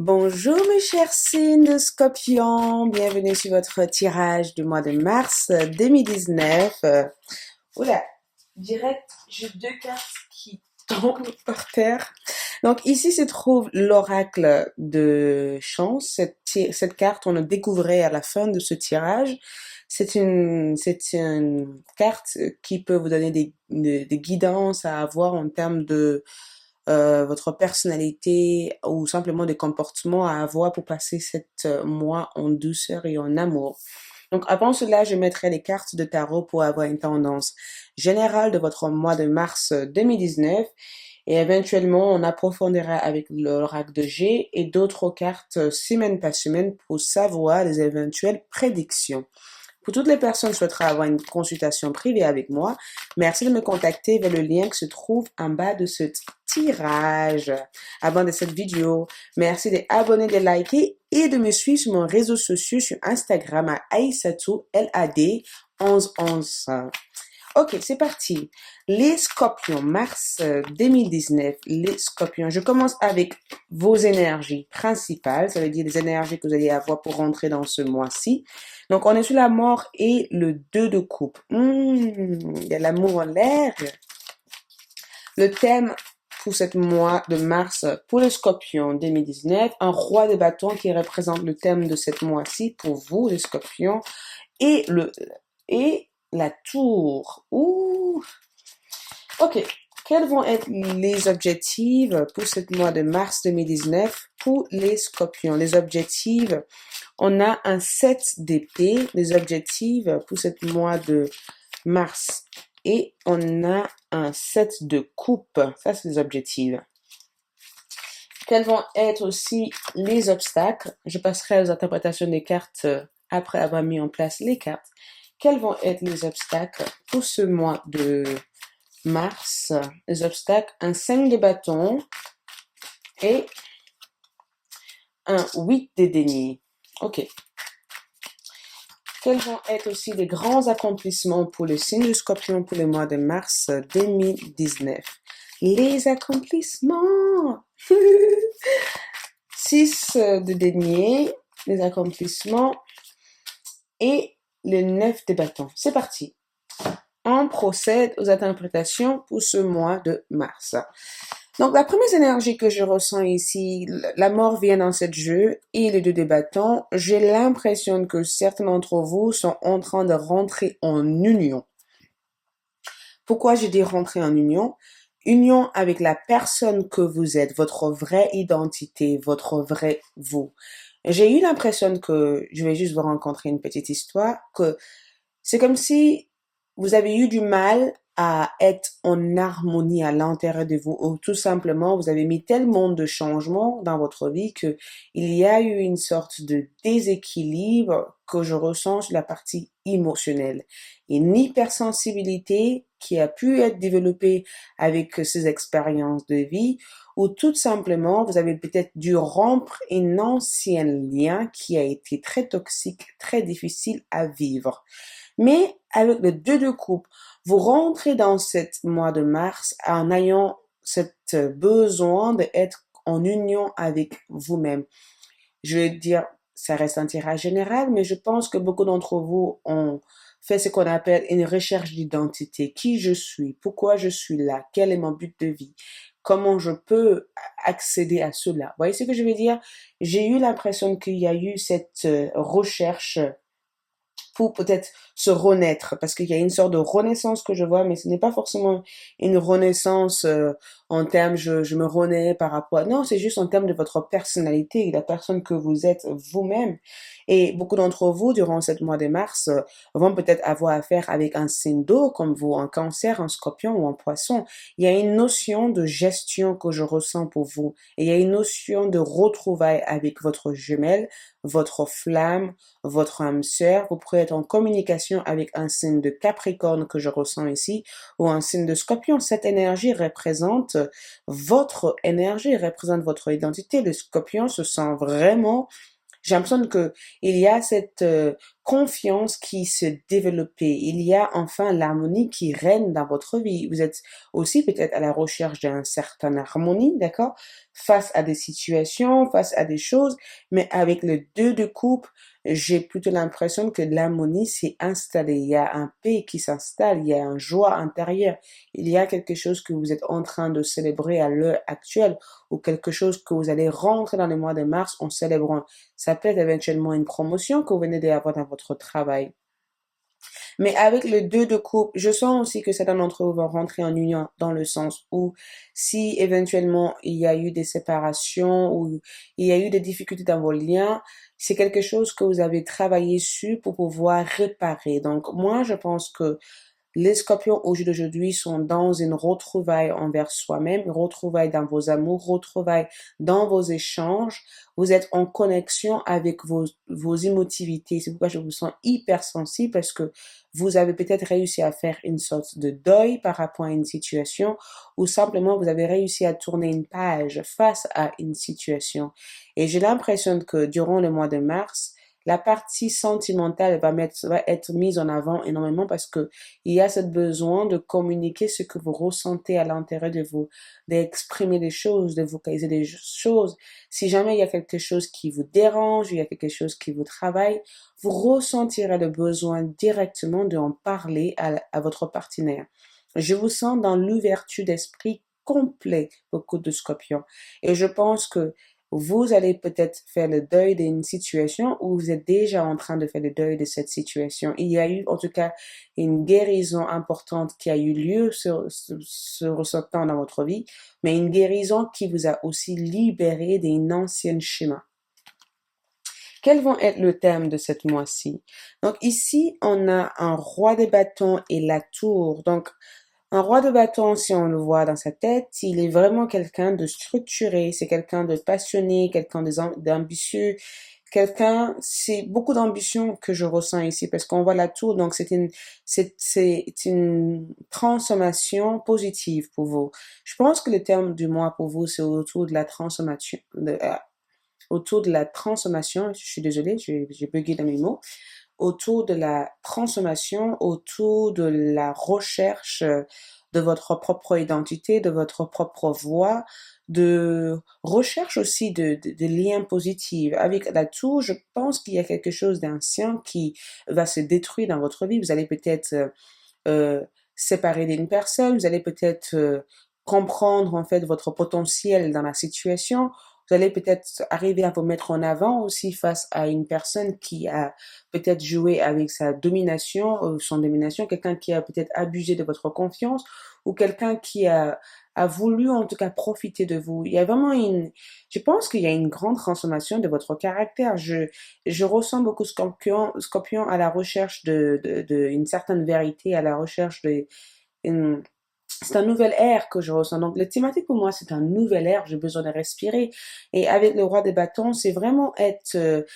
Bonjour mes chers signes de Scorpion, bienvenue sur votre tirage du mois de mars 2019. Oula, direct, j'ai deux cartes qui tombent par terre. Donc ici se trouve l'oracle de chance. Cette carte, on le découvrait à la fin de ce tirage. C'est une carte qui peut vous donner des guidances à avoir en termes de votre personnalité ou simplement des comportements à avoir pour passer cette mois en douceur et en amour. Donc avant cela, je mettrai les cartes de tarot pour avoir une tendance générale de votre mois de mars 2019 et éventuellement on approfondira avec l'oracle de G et d'autres cartes semaine par semaine pour savoir les éventuelles prédictions. Pour toutes les personnes qui souhaiteraient avoir une consultation privée avec moi, merci de me contacter vers le lien qui se trouve en bas de ce tirage. Avant de cette vidéo, merci d'abonner, de liker et de me suivre sur mon réseau social sur Instagram à Aïssatou LAD 1111. Ok, c'est parti. Les scorpions, mars 2019, les scorpions. Je commence avec vos énergies principales, ça veut dire les énergies que vous allez avoir pour rentrer dans ce mois-ci. Donc, on est sur la mort et le 2 de coupe. Il y a l'amour en l'air. Le thème pour ce mois de mars, pour le scorpion 2019, un roi de bâton qui représente le thème de ce mois-ci pour vous, les scorpions, et la tour. Ouh. Ok. Quels vont être les objectifs pour ce mois de mars 2019 pour les scorpions? Les objectifs, on a un 7 d'épée, les objectifs pour ce mois de mars. Et on a un 7 de coupe. Ça, c'est les objectifs. Quels vont être aussi les obstacles? Je passerai aux interprétations des cartes après avoir mis en place les cartes. Quels vont être les obstacles pour ce mois de mars? Les obstacles, un 5 de bâton et un 8 de denier. Ok. Quels vont être aussi les grands accomplissements pour le signe du scorpion pour le mois de mars 2019? Les accomplissements! 6 de denier, les accomplissements et le 9 de bâton. C'est parti. On procède aux interprétations pour ce mois de mars. Donc, la première énergie que je ressens ici, la mort vient dans ce jeu et les 2 de bâton. J'ai l'impression que certains d'entre vous sont en train de rentrer en union. Pourquoi je dis rentrer en union? Union avec la personne que vous êtes, votre vraie identité, votre vrai vous. J'ai eu l'impression que, je vais juste vous rencontrer une petite histoire, que c'est comme si vous avez eu du mal à être en harmonie à l'intérieur de vous, ou tout simplement, vous avez mis tellement de changements dans votre vie que il y a eu une sorte de déséquilibre que je ressens sur la partie émotionnelle. Une hypersensibilité qui a pu être développée avec ces expériences de vie, ou tout simplement, vous avez peut-être dû rompre un ancien lien qui a été très toxique, très difficile à vivre. Mais avec le 2 de coupe, vous rentrez dans ce mois de mars en ayant ce besoin d'être en union avec vous-même. Je veux dire, ça reste un tirage général, mais je pense que beaucoup d'entre vous ont fait ce qu'on appelle une recherche d'identité. Qui je suis? Pourquoi je suis là? Quel est mon but de vie? Comment je peux accéder à cela? Vous voyez ce que je veux dire? J'ai eu l'impression qu'il y a eu cette recherche pour peut-être se renaître, parce qu'il y a une sorte de renaissance que je vois, mais ce n'est pas forcément une renaissance en termes je me renais par rapport à... Non, c'est juste en termes de votre personnalité, la personne que vous êtes vous-même. Et beaucoup d'entre vous, durant ce mois de mars, vont peut-être avoir affaire avec un signe d'eau, comme vous, un cancer, un scorpion ou un poisson. Il y a une notion de gestion que je ressens pour vous. Et il y a une notion de retrouvailles avec votre jumelle, votre flamme, votre âme sœur. Vous pourrez être en communication avec un signe de Capricorne que je ressens ici ou un signe de Scorpion. Cette énergie représente votre énergie, représente votre identité. Le Scorpion se sent vraiment j'ai l'impression que il y a cette confiance qui se développe. Il y a enfin l'harmonie qui règne dans votre vie. Vous êtes aussi peut-être à la recherche d'une certaine harmonie, d'accord? Face à des situations, face à des choses, mais avec le 2 de coupe, j'ai plutôt l'impression que l'harmonie s'est installée. Il y a un paix qui s'installe, il y a une joie intérieure, il y a quelque chose que vous êtes en train de célébrer à l'heure actuelle ou quelque chose que vous allez rentrer dans le mois de mars en célébrant. Ça peut être éventuellement une promotion que vous venez d'avoir dans votre travail. Mais avec le 2 de coupe, je sens aussi que certains d'entre vous vont rentrer en union dans le sens où si éventuellement il y a eu des séparations ou il y a eu des difficultés dans vos liens, c'est quelque chose que vous avez travaillé sur pour pouvoir réparer. Donc moi, je pense que les scorpions au jour d'aujourd'hui sont dans une retrouvaille envers soi-même, une retrouvaille dans vos amours, retrouvaille dans vos échanges. Vous êtes en connexion avec vos émotivités. C'est pourquoi je vous sens hypersensible parce que vous avez peut-être réussi à faire une sorte de deuil par rapport à une situation ou simplement vous avez réussi à tourner une page face à une situation. Et j'ai l'impression que durant le mois de mars, la partie sentimentale va être mise en avant énormément parce que il y a ce besoin de communiquer ce que vous ressentez à l'intérieur de vous, d'exprimer des choses, de vocaliser des choses. Si jamais il y a quelque chose qui vous dérange, il y a quelque chose qui vous travaille, vous ressentirez le besoin directement d'en parler à votre partenaire. Je vous sens dans l'ouverture d'esprit complet, beaucoup de scorpions. Et je pense que vous allez peut-être faire le deuil d'une situation ou vous êtes déjà en train de faire le deuil de cette situation. Il y a eu en tout cas une guérison importante qui a eu lieu se ressentant dans votre vie, mais une guérison qui vous a aussi libéré d'un ancien schéma. Quels vont être le thème de cette mois-ci? Donc ici, on a un roi de bâton et la tour. Donc un roi de bâton, si on le voit dans sa tête, il est vraiment quelqu'un de structuré, c'est quelqu'un de passionné, quelqu'un d'ambitieux, quelqu'un, c'est beaucoup d'ambition que je ressens ici parce qu'on voit la tour, donc c'est une transformation positive pour vous. Je pense que le terme du mois pour vous, c'est autour de la transformation, autour de la transformation, je suis désolée, j'ai bugué dans mes mots, autour de la transformation, autour de la recherche de votre propre identité, de votre propre voix, de recherche aussi de liens positifs. Avec la tour, je pense qu'il y a quelque chose d'ancien qui va se détruire dans votre vie. Vous allez peut-être euh, séparer d'une personne, vous allez peut-être comprendre en fait votre potentiel dans la situation. Vous allez peut-être arriver à vous mettre en avant aussi face à une personne qui a peut-être joué avec sa domination, son domination, quelqu'un qui a peut-être abusé de votre confiance ou quelqu'un qui a voulu en tout cas profiter de vous. Il y a vraiment je pense qu'il y a une grande transformation de votre caractère. Je ressens beaucoup Scorpion à la recherche une certaine vérité, à la recherche une, c'est un nouvel air que je ressens. Donc, la thématique pour moi, c'est un nouvel air. J'ai besoin de respirer. Et avec le roi des bâtons, c'est vraiment être,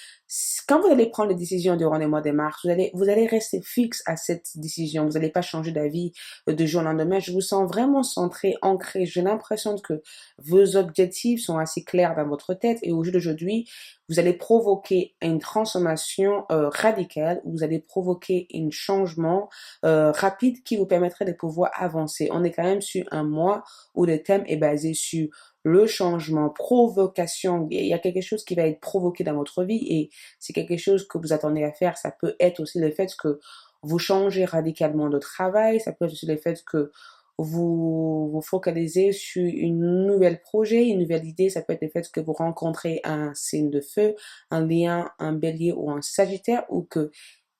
quand vous allez prendre des décisions durant les mois de mars, vous allez rester fixe à cette décision. Vous n'allez pas changer d'avis de jour au lendemain. Je vous sens vraiment centré, ancré. J'ai l'impression que vos objectifs sont assez clairs dans votre tête. Et au jour d'aujourd'hui, vous allez provoquer une transformation radicale. Vous allez provoquer un changement rapide qui vous permettrait de pouvoir avancer. On est quand même sur un mois où le thème est basé sur le changement, provocation. Il y a quelque chose qui va être provoqué dans votre vie et c'est quelque chose que vous attendez à faire. Ça peut être aussi le fait que vous changez radicalement de travail. Ça peut être aussi le fait que vous vous focalisez sur une nouvelle projet, une nouvelle idée. Ça peut être le fait que vous rencontrez un signe de feu, un lien, un bélier ou un sagittaire ou que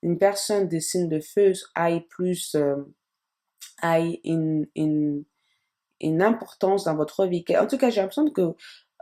une personne de signe de feu aille une importance dans votre vie. En tout cas, j'ai l'impression que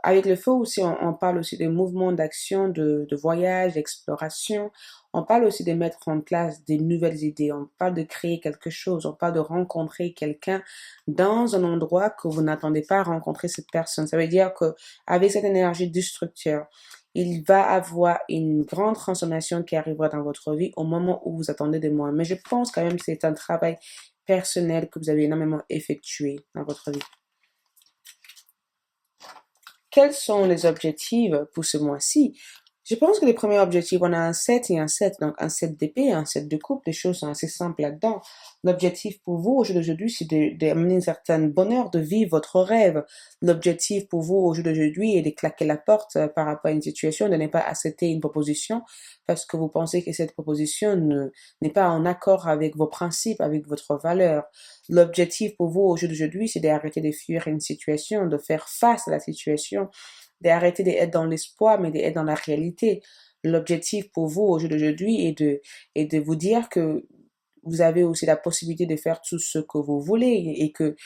avec le feu aussi, on parle aussi de mouvements d'action, de voyage, d'exploration. On parle aussi de mettre en place des nouvelles idées. On parle de créer quelque chose. On parle de rencontrer quelqu'un dans un endroit que vous n'attendez pas à rencontrer cette personne. Ça veut dire que avec cette énergie destructeur, il va avoir une grande transformation qui arrivera dans votre vie au moment où vous attendez de moi. Mais je pense quand même que c'est un travail personnel que vous avez énormément effectué dans votre vie. Quels sont les objectifs pour ce mois-ci? Je pense que les premiers objectifs, on a un 7 et un 7, donc un 7 d'épée et un 7 de coupe. Les choses sont assez simples là-dedans. L'objectif pour vous au jour d'aujourd'hui, c'est d'amener un certain bonheur, de vivre votre rêve. L'objectif pour vous au jour d'aujourd'hui est de claquer la porte par rapport à une situation, de ne pas accepter une proposition parce que vous pensez que cette proposition n'est pas en accord avec vos principes, avec votre valeur. L'objectif pour vous au jour d'aujourd'hui, c'est d'arrêter de fuir une situation, de faire face à la situation, d'arrêter d'être dans l'espoir, mais d'être dans la réalité. L'objectif pour vous au jour d'aujourd'hui est de vous dire que vous avez aussi la possibilité de faire tout ce que vous voulez et que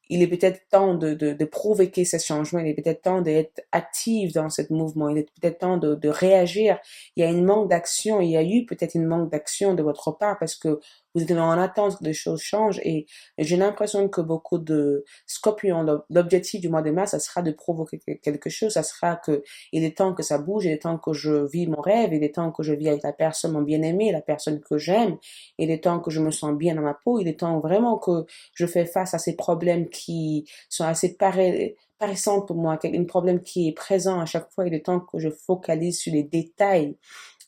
il est peut-être temps de provoquer ce changement, il est peut-être temps d'être actif dans ce mouvement, il est peut-être temps de réagir. Il y a une manque d'action, il y a eu peut-être une manque d'action de votre part parce que vous êtes en attente que les choses changent et j'ai l'impression que beaucoup de scorpions, l'objectif du mois de mars, ça sera de provoquer quelque chose, ça sera que il est temps que ça bouge, il est temps que je vis mon rêve, il est temps que je vis avec la personne, mon bien-aimé, la personne que j'aime, il est temps que je me sens bien dans ma peau, il est temps vraiment que je fais face à ces problèmes qui sont assez paressants pour moi, un problème qui est présent à chaque fois. Il est temps que je focalise sur les détails.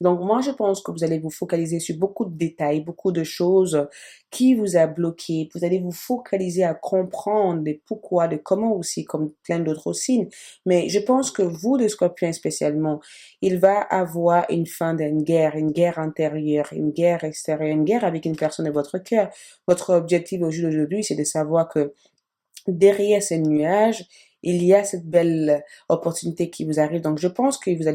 Donc moi, je pense que vous allez vous focaliser sur beaucoup de détails, beaucoup de choses qui vous a bloqué. Vous allez vous focaliser à comprendre des pourquoi, de comment aussi, comme plein d'autres signes. Mais je pense que vous, les scorpions spécialement, il va avoir une fin d'une guerre, une guerre intérieure, une guerre extérieure, une guerre avec une personne de votre cœur. Votre objectif au jour d'aujourd'hui, c'est de savoir que derrière ces nuages, il y a cette belle opportunité qui vous arrive. Donc, je pense que vous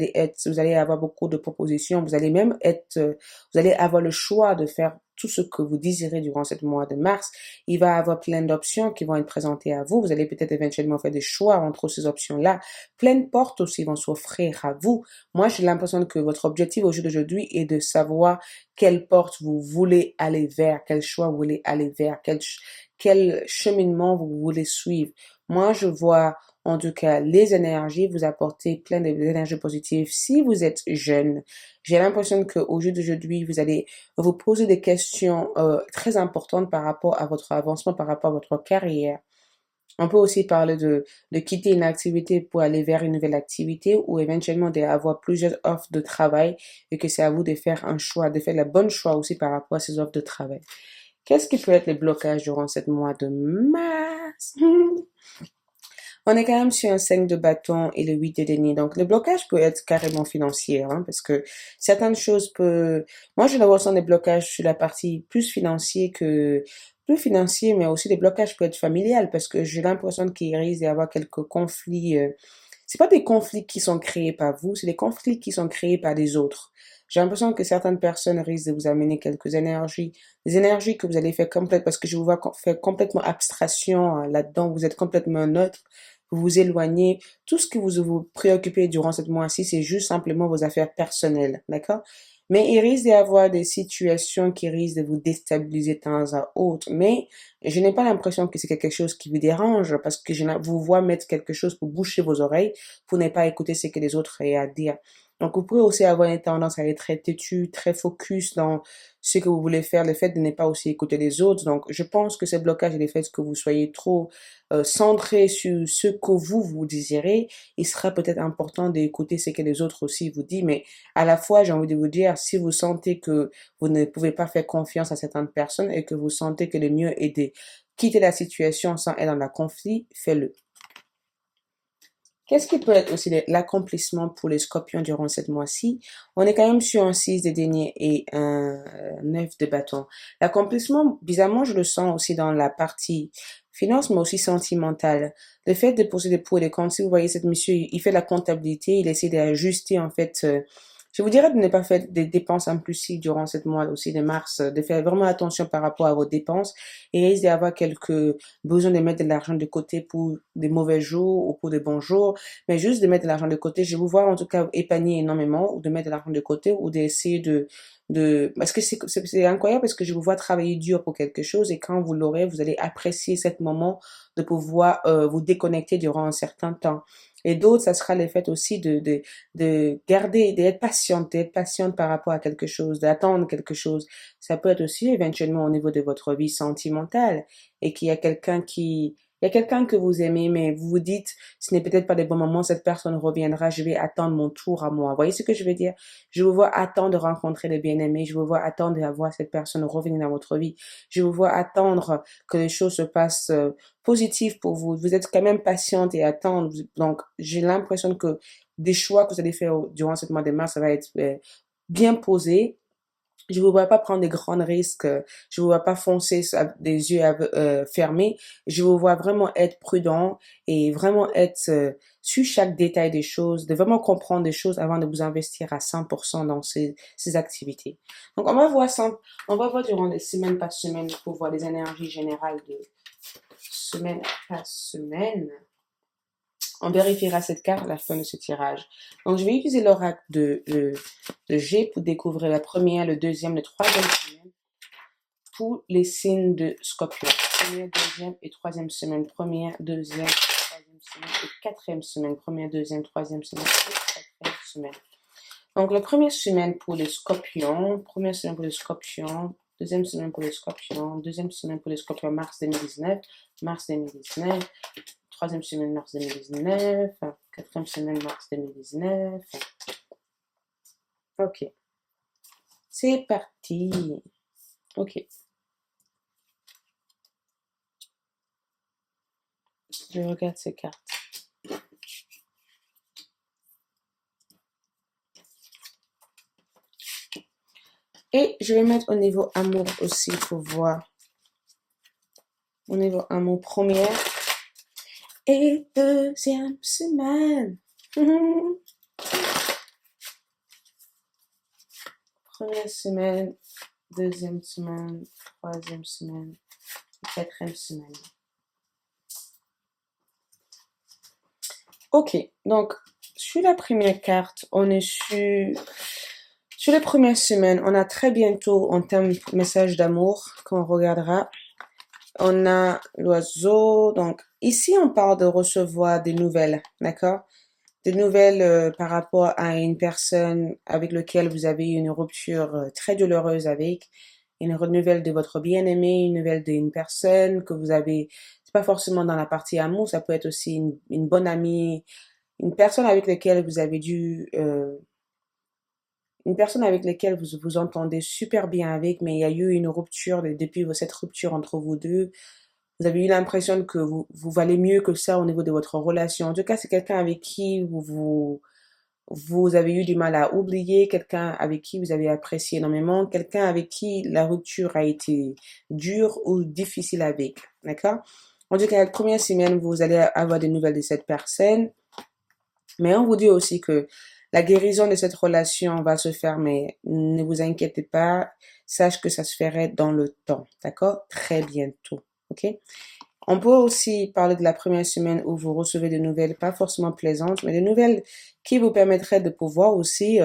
allez avoir beaucoup de propositions. Vous allez même vous allez avoir le choix de faire tout ce que vous désirez durant ce mois de mars. Il va y avoir plein d'options qui vont être présentées à vous. Vous allez peut-être éventuellement faire des choix entre ces options-là. Plein de portes aussi vont s'offrir à vous. Moi, j'ai l'impression que votre objectif au jour d'aujourd'hui est de savoir quelle porte vous voulez aller vers, quel choix vous voulez aller vers, quel cheminement vous voulez suivre. Moi, je vois en tout cas les énergies vous apporter plein d'énergies positives. Si vous êtes jeune, j'ai l'impression qu'au jour d'aujourd'hui, vous allez vous poser des questions très importantes par rapport à votre avancement, par rapport à votre carrière. On peut aussi parler de quitter une activité pour aller vers une nouvelle activité ou éventuellement d'avoir plusieurs offres de travail et que c'est à vous de faire un choix, de faire le bon choix aussi par rapport à ces offres de travail. Qu'est-ce qui peut être le blocage durant ce mois de mars? On est quand même sur un 5 de bâton et le 8 de denier. Donc, le blocage peut être carrément financier, hein, parce que certaines choses peuvent... Moi, je le ressens des blocages sur la partie plus financier, mais aussi des blocages peuvent être familiales, parce que j'ai l'impression qu'il risque d'y avoir quelques conflits. C'est pas des conflits qui sont créés par vous, c'est des conflits qui sont créés par les autres. J'ai l'impression que certaines personnes risquent de vous amener quelques énergies, des énergies que vous allez faire complètement, parce que je vous vois faire complètement abstraction là-dedans, vous êtes complètement neutre, vous vous éloignez. Tout ce que vous préoccupez durant cette mois-ci, c'est juste simplement vos affaires personnelles, d'accord? Mais il risque d'y avoir des situations qui risquent de vous déstabiliser de temps à autre. Mais je n'ai pas l'impression que c'est quelque chose qui vous dérange parce que je vous vois mettre quelque chose pour boucher vos oreilles, pour ne pas écouter ce que les autres aient à dire. Donc, vous pouvez aussi avoir une tendance à être très têtu, très focus dans ce que vous voulez faire, le fait de ne pas aussi écouter les autres. Donc, je pense que ce blocage et le fait que vous soyez trop centré sur ce que vous désirez, il sera peut-être important d'écouter ce que les autres aussi vous disent. Mais à la fois, j'ai envie de vous dire, si vous sentez que vous ne pouvez pas faire confiance à certaines personnes et que vous sentez que le mieux est de quitter la situation sans être dans la conflit, faites-le. Qu'est-ce qui peut être aussi l'accomplissement pour les scorpions durant cette mois-ci? On est quand même sur un 6 de denier et un 9 de bâton. L'accomplissement, bizarrement, je le sens aussi dans la partie finance, mais aussi sentimentale. Le fait de poser des pour et des contre, si vous voyez cette monsieur, il fait la comptabilité, il essaie d'ajuster en fait je vous dirais de ne pas faire des dépenses impulsives durant cette mois aussi de mars, de faire vraiment attention par rapport à vos dépenses et il risque d'y avoir quelques besoins de mettre de l'argent de côté pour des mauvais jours ou pour des bons jours, mais juste de mettre de l'argent de côté. Je vous vois en tout cas épargner énormément ou de mettre de l'argent de côté ou d'essayer parce que c'est incroyable parce que je vous vois travailler dur pour quelque chose et quand vous l'aurez, vous allez apprécier ce moment de pouvoir vous déconnecter durant un certain temps. Et d'autres, ça sera le fait aussi de garder, d'être patiente par rapport à quelque chose, d'attendre quelque chose. Ça peut être aussi éventuellement au niveau de votre vie sentimentale et qu'il y a quelqu'un Il y a quelqu'un que vous aimez, mais vous vous dites, ce n'est peut-être pas le bon moment, cette personne reviendra, je vais attendre mon tour à moi. Vous voyez ce que je veux dire? Je vous vois attendre de rencontrer le bien-aimé, je vous vois attendre d'avoir cette personne revenir dans votre vie. Je vous vois attendre que les choses se passent positives pour vous. Vous êtes quand même patiente et attendre. Donc, j'ai l'impression que des choix que vous allez faire durant ce mois de mars, ça va être bien posé. Je ne vous vois pas prendre des grands risques. Je ne vous vois pas foncer des yeux fermés. Je vous vois vraiment être prudent et vraiment être sur chaque détail des choses, de vraiment comprendre des choses avant de vous investir à 100% dans ces activités. Donc, on va voir durant les semaines par semaine pour voir les énergies générales de semaine par semaine. On vérifiera cette carte à la fin de ce tirage. Donc, je vais utiliser l'oracle de G pour découvrir la première, le deuxième, le troisième semaine pour les signes de Scorpion. Première, deuxième et troisième semaine. Première, deuxième, troisième semaine et quatrième semaine. Première, deuxième, troisième semaine et quatrième semaine. Donc, la première semaine pour les Scorpions. Première semaine pour les Scorpions. Deuxième semaine pour les Scorpions. Deuxième semaine pour les Scorpions. Mars 2019. Mars 2019. Troisième semaine mars 2019, quatrième semaine mars 2019. Ok. C'est parti. Ok. Je regarde ces cartes. Et je vais mettre au niveau amour aussi pour voir. Au niveau amour première et deuxième semaine. Première semaine, deuxième semaine, troisième semaine, quatrième semaine. Ok, donc sur la première carte, on est sur les premières semaines, on a très bientôt en termes de message d'amour qu'on regardera. On a l'oiseau, donc ici on parle de recevoir des nouvelles, d'accord? Des nouvelles par rapport à une personne avec laquelle vous avez eu une rupture très douloureuse avec, une nouvelle de votre bien-aimé, une nouvelle d'une personne que vous avez, c'est pas forcément dans la partie amour, ça peut être aussi une bonne amie, une personne avec laquelle vous avez une personne avec laquelle vous vous entendez super bien avec, mais il y a eu une rupture depuis cette rupture entre vous deux. Vous avez eu l'impression que vous valez mieux que ça au niveau de votre relation. En tout cas, c'est quelqu'un avec qui vous avez eu du mal à oublier, quelqu'un avec qui vous avez apprécié énormément, quelqu'un avec qui la rupture a été dure ou difficile avec. D'accord? En tout cas, la première semaine, vous allez avoir des nouvelles de cette personne. Mais on vous dit aussi que la guérison de cette relation va se faire, mais ne vous inquiétez pas, sache que ça se ferait dans le temps, d'accord? Très bientôt, ok? On peut aussi parler de la première semaine où vous recevez des nouvelles pas forcément plaisantes, mais des nouvelles qui vous permettraient de pouvoir aussi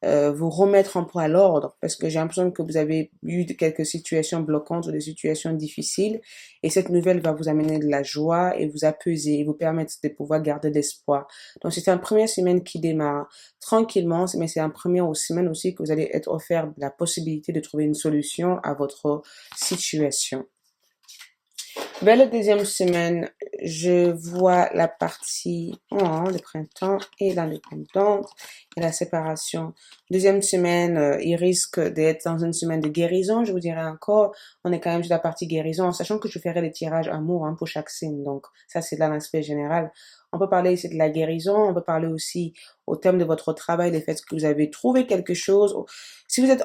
vous remettre un peu à l'ordre, parce que j'ai l'impression que vous avez eu quelques situations bloquantes ou des situations difficiles, et cette nouvelle va vous amener de la joie et vous apaiser, et vous permettre de pouvoir garder l'espoir. Donc c'est une première semaine qui démarre tranquillement, mais c'est une première semaine aussi que vous allez être offert la possibilité de trouver une solution à votre situation. Vers la deuxième semaine, je vois la partie le printemps et l'indépendance et la séparation. Deuxième semaine, il risque d'être dans une semaine de guérison, je vous dirais encore. On est quand même sur la partie guérison, en sachant que je ferai les tirages amour pour chaque signe. Donc ça, c'est là l'aspect général. On peut parler ici de la guérison, on peut parler aussi au terme de votre travail, le fait que vous avez trouvé quelque chose. Si vous êtes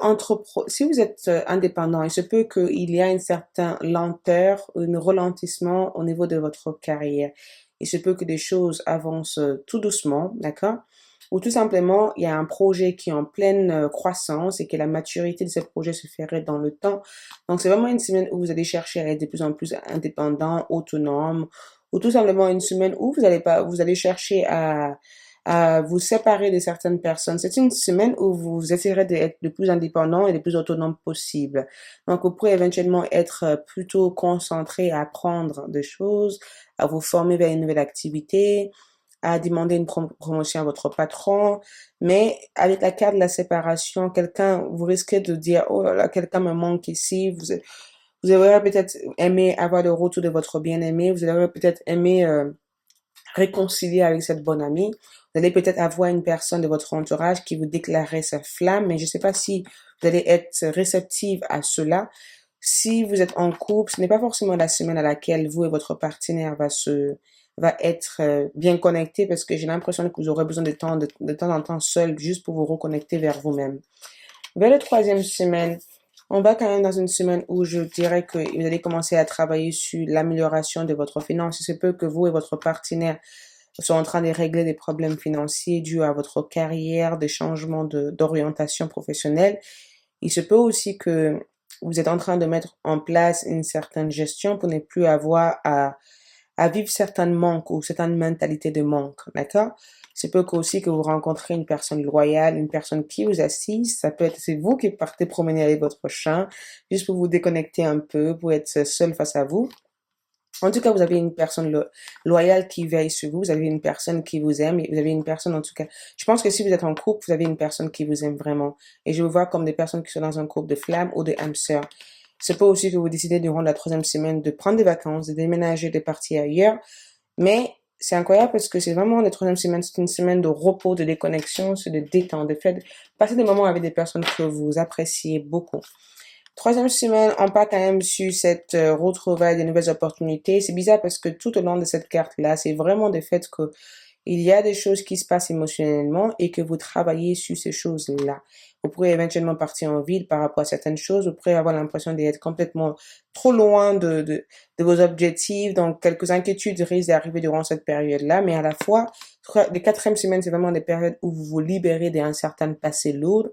indépendant, il se peut qu'il y ait une certaine lenteur, un ralentissement au niveau de votre carrière. Il se peut que des choses avancent tout doucement, d'accord? Ou tout simplement, il y a un projet qui est en pleine croissance et que la maturité de ce projet se ferait dans le temps. Donc, c'est vraiment une semaine où vous allez chercher à être de plus en plus indépendant, autonome, ou tout simplement une semaine où vous allez chercher à vous séparer de certaines personnes. C'est une semaine où vous essayerez d'être le plus indépendant et le plus autonome possible. Donc, vous pourrez éventuellement être plutôt concentré à apprendre des choses, à vous former vers une nouvelle activité, à demander une promotion à votre patron. Mais avec la carte de la séparation, vous risquez de dire, oh là là, quelqu'un me manque ici. Vous aurez peut-être aimé avoir le retour de votre bien-aimé. Vous aurez peut-être aimé réconcilier avec cette bonne amie. Vous allez peut-être avoir une personne de votre entourage qui vous déclarerait sa flamme, mais je ne sais pas si vous allez être réceptive à cela. Si vous êtes en couple, ce n'est pas forcément la semaine à laquelle vous et votre partenaire va être bien connecté, parce que j'ai l'impression que vous aurez besoin de temps en temps seul juste pour vous reconnecter vers vous-même. Vers la troisième semaine, on va quand même dans une semaine où je dirais que vous allez commencer à travailler sur l'amélioration de votre finance. Il se peut que vous et votre partenaire soient en train de régler des problèmes financiers dus à votre carrière, des changements d'orientation professionnelle. Il se peut aussi que vous êtes en train de mettre en place une certaine gestion pour ne plus avoir à vivre certains manques ou certaines mentalités de manque, d'accord? C'est peut aussi que vous rencontrez une personne loyale, une personne qui vous assiste. Ça peut être, c'est vous qui partez promener avec votre chien, juste pour vous déconnecter un peu, pour être seul face à vous. En tout cas, vous avez une personne loyale qui veille sur vous, vous avez une personne qui vous aime, et vous avez une personne, en tout cas, je pense que si vous êtes en couple, vous avez une personne qui vous aime vraiment. Et je vous vois comme des personnes qui sont dans un couple de flammes ou de âmes sœurs. C'est pas aussi que vous décidez durant la troisième semaine de prendre des vacances, de déménager, de partir ailleurs. Mais c'est incroyable parce que c'est vraiment la troisième semaine, c'est une semaine de repos, de déconnexion, c'est de détente, de fait, passer des moments avec des personnes que vous appréciez beaucoup. Troisième semaine, on part quand même sur cette retrouvaille de nouvelles opportunités. C'est bizarre parce que tout au long de cette carte-là, c'est vraiment le fait que il y a des choses qui se passent émotionnellement et que vous travaillez sur ces choses-là. Vous pourrez éventuellement partir en ville par rapport à certaines choses. Vous pourrez avoir l'impression d'être complètement trop loin de vos objectifs. Donc, quelques inquiétudes risquent d'arriver durant cette période-là. Mais à la fois, les quatrièmes semaines, c'est vraiment des périodes où vous vous libérez d'un certain passé lourd,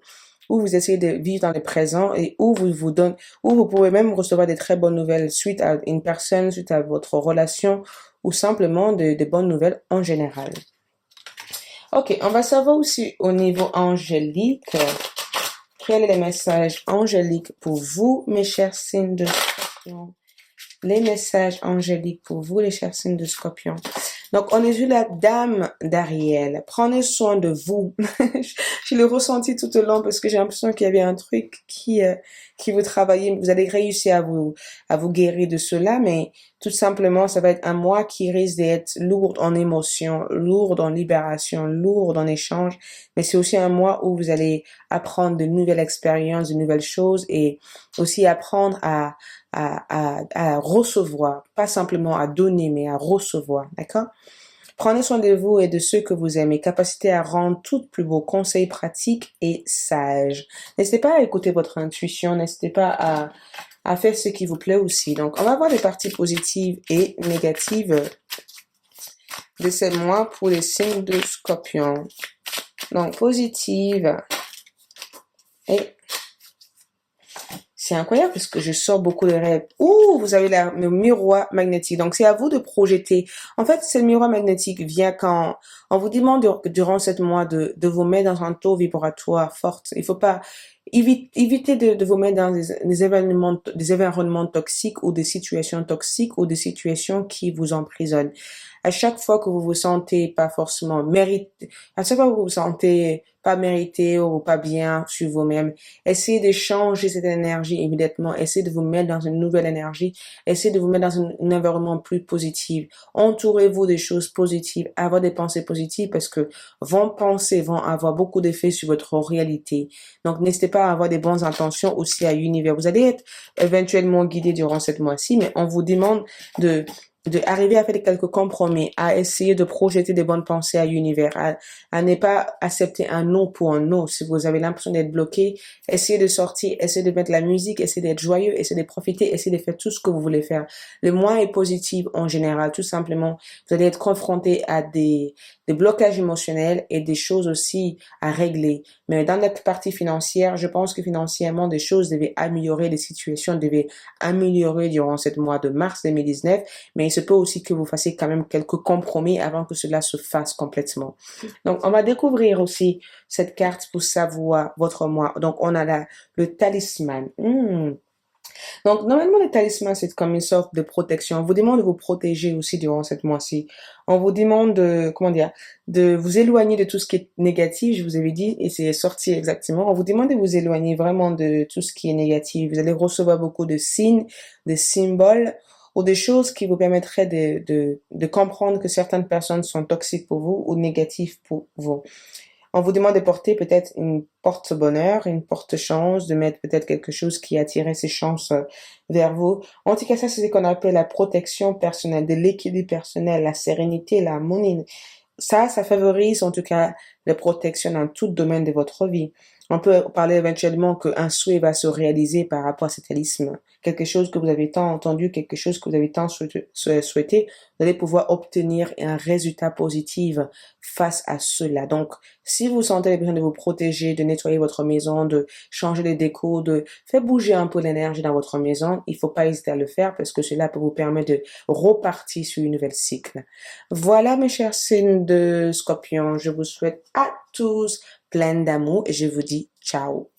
où vous essayez de vivre dans le présent et où vous pouvez même recevoir des très bonnes nouvelles suite à une personne, suite à votre relation ou simplement de bonnes nouvelles en général. Ok, on va savoir aussi au niveau angélique, quel est le message angélique pour vous, mes chers signes de Scorpion? Les messages angéliques pour vous, les chers signes de Scorpion. Donc, on est vu la dame d'Ariel. Prenez soin de vous. Je l'ai ressenti tout au long parce que j'ai l'impression qu'il y avait un truc qui vous travaillait. Vous allez réussir à vous guérir de cela, mais tout simplement, ça va être un mois qui risque d'être lourd en émotions, lourd en libération, lourd en échange. Mais c'est aussi un mois où vous allez apprendre de nouvelles expériences, de nouvelles choses et aussi apprendre à recevoir, pas simplement à donner, mais à recevoir, d'accord? Prenez soin de vous et de ceux que vous aimez. Capacité à rendre tout plus beau. Conseils pratiques et sages. N'hésitez pas à écouter votre intuition. N'hésitez pas à faire ce qui vous plaît aussi. Donc, on va voir les parties positives et négatives de ce mois pour les signes de Scorpion. Donc, positive et c'est incroyable parce que je sors beaucoup de rêves. Ouh, vous avez le miroir magnétique. Donc, c'est à vous de projeter. En fait, ce miroir magnétique vient quand on vous demande durant ce mois de vous mettre dans un taux vibratoire fort. Il faut pas éviter de vous mettre dans des environnements toxiques ou des situations toxiques ou des situations qui vous emprisonnent. À chaque fois que vous vous sentez pas forcément mérité, à chaque fois que vous vous sentez pas mérité ou pas bien sur vous-même, essayez de changer cette énergie immédiatement. Essayez de vous mettre dans une nouvelle énergie. Essayez de vous mettre dans un environnement plus positif. Entourez-vous des choses positives. Avoir des pensées positives parce que vos pensées vont avoir beaucoup d'effets sur votre réalité. Donc, n'hésitez pas à avoir des bonnes intentions aussi à l'univers. Vous allez être éventuellement guidé durant cette mois-ci, mais on vous demande de arriver à faire quelques compromis, à essayer de projeter des bonnes pensées à l'univers, à ne pas accepter un non pour un non. Si vous avez l'impression d'être bloqué, essayez de sortir, essayez de mettre la musique, essayez d'être joyeux, essayez de profiter, essayez de faire tout ce que vous voulez faire. Le mois est positif en général, tout simplement. Vous allez être confronté à des blocages émotionnels et des choses aussi à régler. Mais dans notre partie financière, je pense que financièrement, des choses devaient améliorer, des situations devaient améliorer durant ce mois de mars 2019, mais il se peut aussi que vous fassiez quand même quelques compromis avant que cela se fasse complètement. Donc, on va découvrir aussi cette carte pour savoir votre mois. Donc, on a là le talisman. Donc, normalement, les talismans, c'est comme une sorte de protection. On vous demande de vous protéger aussi durant cette mois-ci. On vous demande de, comment dire, de vous éloigner de tout ce qui est négatif, je vous avais dit, et c'est sorti exactement. On vous demande de vous éloigner vraiment de tout ce qui est négatif. Vous allez recevoir beaucoup de signes, de symboles, ou des choses qui vous permettraient de comprendre que certaines personnes sont toxiques pour vous ou négatives pour vous. On vous demande de porter peut-être une porte-bonheur, une porte-chance, de mettre peut-être quelque chose qui attirait ces chances vers vous. En tout cas, ça, c'est ce qu'on appelle la protection personnelle, de l'équilibre personnel, la sérénité, l'harmonie. Ça favorise en tout cas la protection dans tout domaine de votre vie. On peut parler éventuellement qu'un souhait va se réaliser par rapport à cet talisman. Quelque chose que vous avez tant entendu, quelque chose que vous avez tant souhaité, vous allez pouvoir obtenir un résultat positif face à cela. Donc, si vous sentez besoin de vous protéger, de nettoyer votre maison, de changer les décos, de faire bouger un peu l'énergie dans votre maison, il ne faut pas hésiter à le faire parce que cela peut vous permettre de repartir sur une nouvelle cycle. Voilà mes chers signes de Scorpion, je vous souhaite à tous plein d'amour et je vous dis ciao.